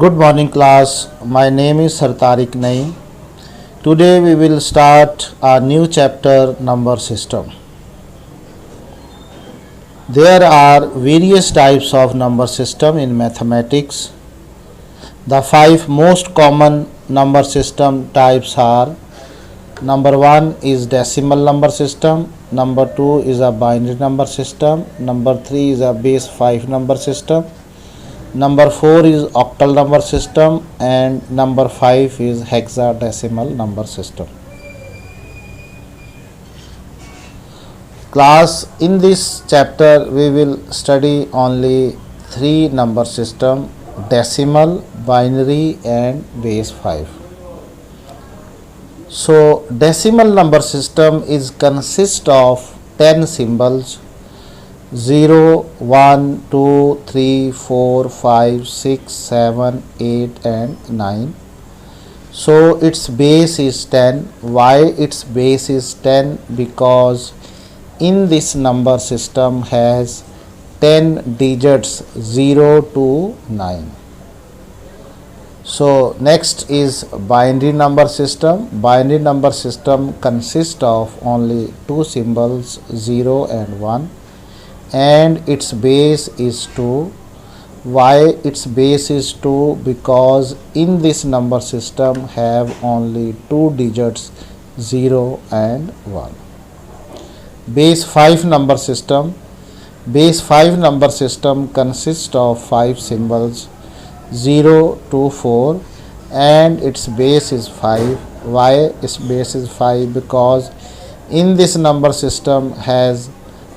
Good morning, class. My name is Sartarik Naim. Today we will start a new chapter, number system. There are various types of number system in mathematics. The five most common number system types are: number 1 is decimal number system, number 2 is a binary number system, number 3 is a base 5 number system, number 4 is octal number system, and number 5 is hexadecimal number system. Class, in this chapter we will study only three number system: decimal, binary and base 5. So decimal number system is consist of 10 symbols: 0, 1, 2, 3, 4, 5, 6, 7, 8 and 9. So its base is 10. Why its base is 10? Because in this number system has 10 digits 0 to 9. So next is binary number system. Binary number system consists of only two symbols 0 and 1, and its base is 2. Why its base is 2? Because in this number system have only two digits 0 and 1. Base 5 number system. Base 5 number system consists of 5 symbols 0 to 4, and its base is 5. Why its base is 5? Because in this number system has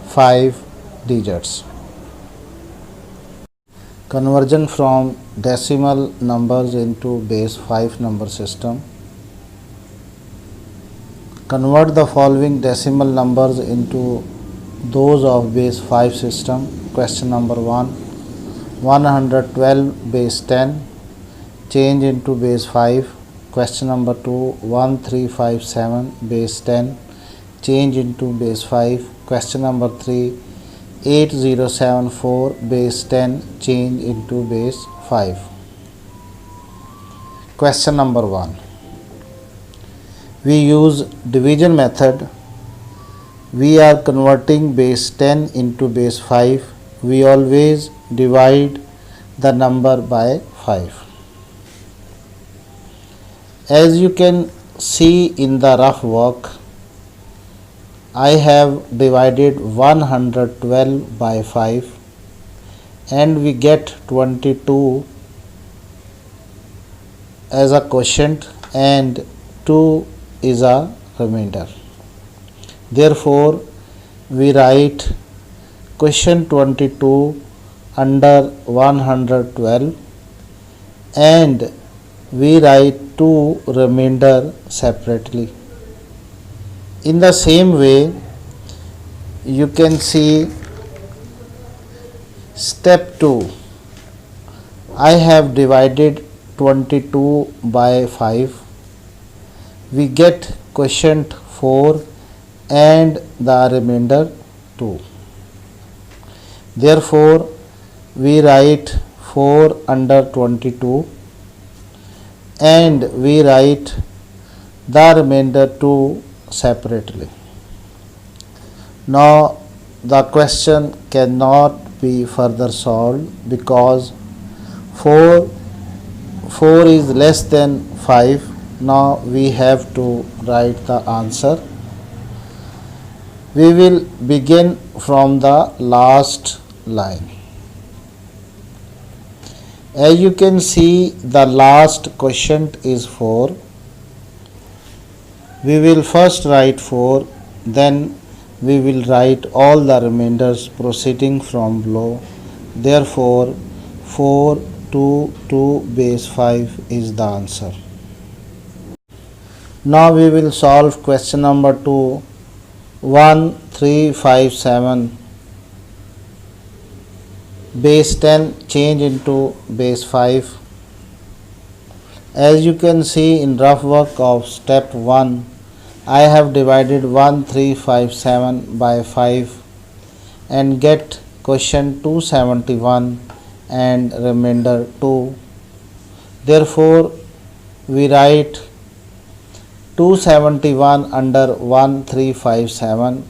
5 digits. Conversion from decimal numbers into base 5 number system. Convert the following decimal numbers into those of base 5 system. Question number 1. 112 base 10 change into base 5. Question number 2. 1357 base 10 change into base 5. Question number 3. 8074 base 10 change into base 5. Question number 1. We use division method. We are converting base 10 into base 5. We always divide the number by 5. As you can see in the rough work, I have divided 112 by 5 and we get 22 as a quotient and 2 is a remainder. Therefore, we write quotient 22 under 112 and we write 2 remainder separately. In the same way, you can see step 2. I have divided 22 by 5. We get quotient 4 and the remainder 2. Therefore, we write 4 under 22 and we write the remainder 2 separately. Now the question cannot be further solved because 4 is less than 5. Now we have to write the answer. We will begin from the last line. As you can see, the last quotient is 4. We will first write 4, then we will write all the remainders proceeding from below. Therefore, 4 to base 5 is the answer. Now we will solve question number 2. 1357 base 10 change into base 5. As you can see in rough work of step 1, I have divided 1357 by 5 and get quotient 271 and remainder 2. Therefore, we write 271 under 1357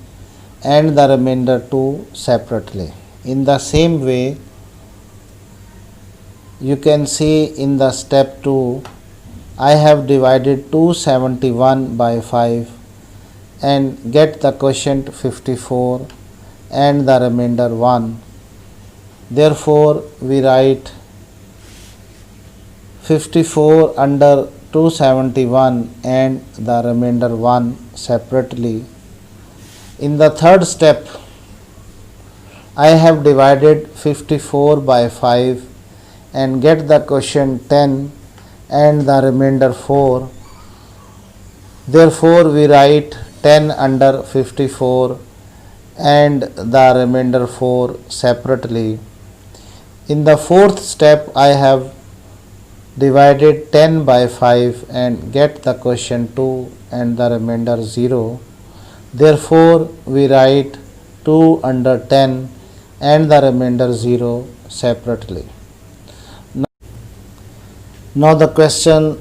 and the remainder 2 separately. In the same way, you can see in the step 2, I have divided 271 by 5 and get the quotient 54 and the remainder 1. Therefore, we write 54 under 271 and the remainder 1 separately. In the third step, I have divided 54 by 5 and get the quotient 10 and the remainder 4. Therefore, we write 10 under 54 and the remainder 4 separately. In the fourth step, I have divided 10 by 5 and get the quotient 2 and the remainder 0. Therefore, we write 2 under 10 and the remainder 0 separately. Now the question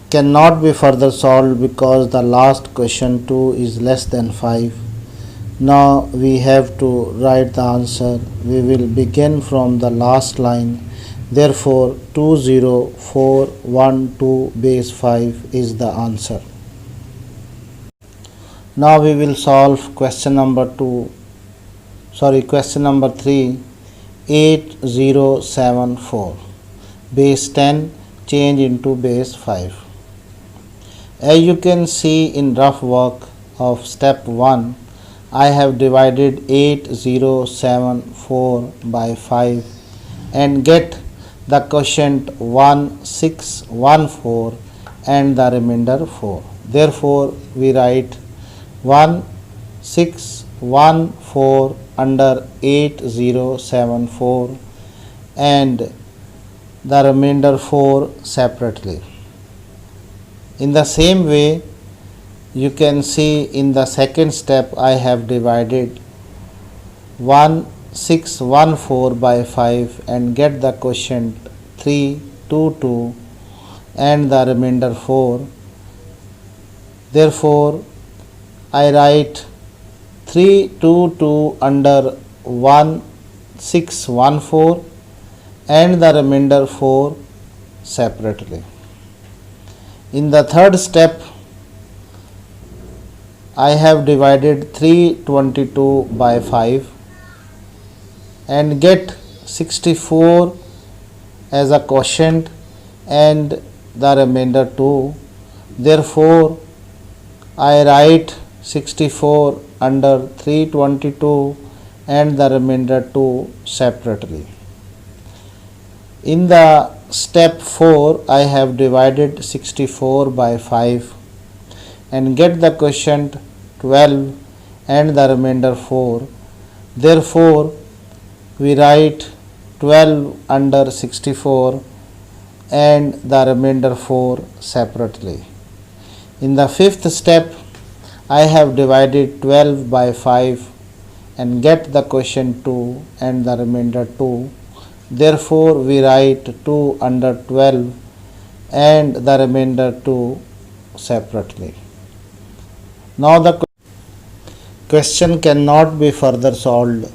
cannot be further solved because the last question 2 is less than 5. Now we have to write the answer. We will begin from the last line. Therefore, 20412 base 5 is the answer. Now we will solve question number 3, 8074. Base 10 change into base 5. As you can see in rough work of step 1, I have divided 8074 by 5 and get the quotient 1614 and the remainder 4. Therefore, we write 1614 under 8074 and the remainder 4 separately. In the same way, you can see in the second step I have divided 1614 by 5 and get the quotient 322 and the remainder 4. Therefore, I write 322 under 1614 and the remainder 4 separately. In the third step, I have divided 322 by 5 and get 64 as a quotient and the remainder 2. Therefore, I write 64 under 322 and the remainder 2 separately. In the step 4, I have divided 64 by 5 and get the quotient 12 and the remainder 4. Therefore, we write 12 under 64 and the remainder 4 separately. In the fifth step, I have divided 12 by 5 and get the quotient 2 and the remainder 2. Therefore, we write 2 under 12 and the remainder 2 separately. Now the question cannot be further solved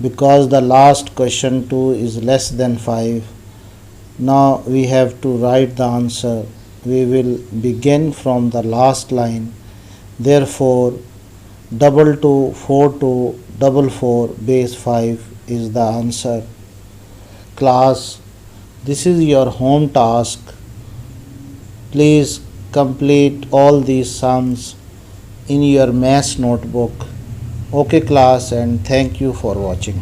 because the last question 2 is less than 5. Now we have to write the answer. We will begin from the last line. Therefore, 224244 base 5 is the answer. Class, this is your home task. Please complete all these sums in your maths notebook. Okay class, and thank you for watching.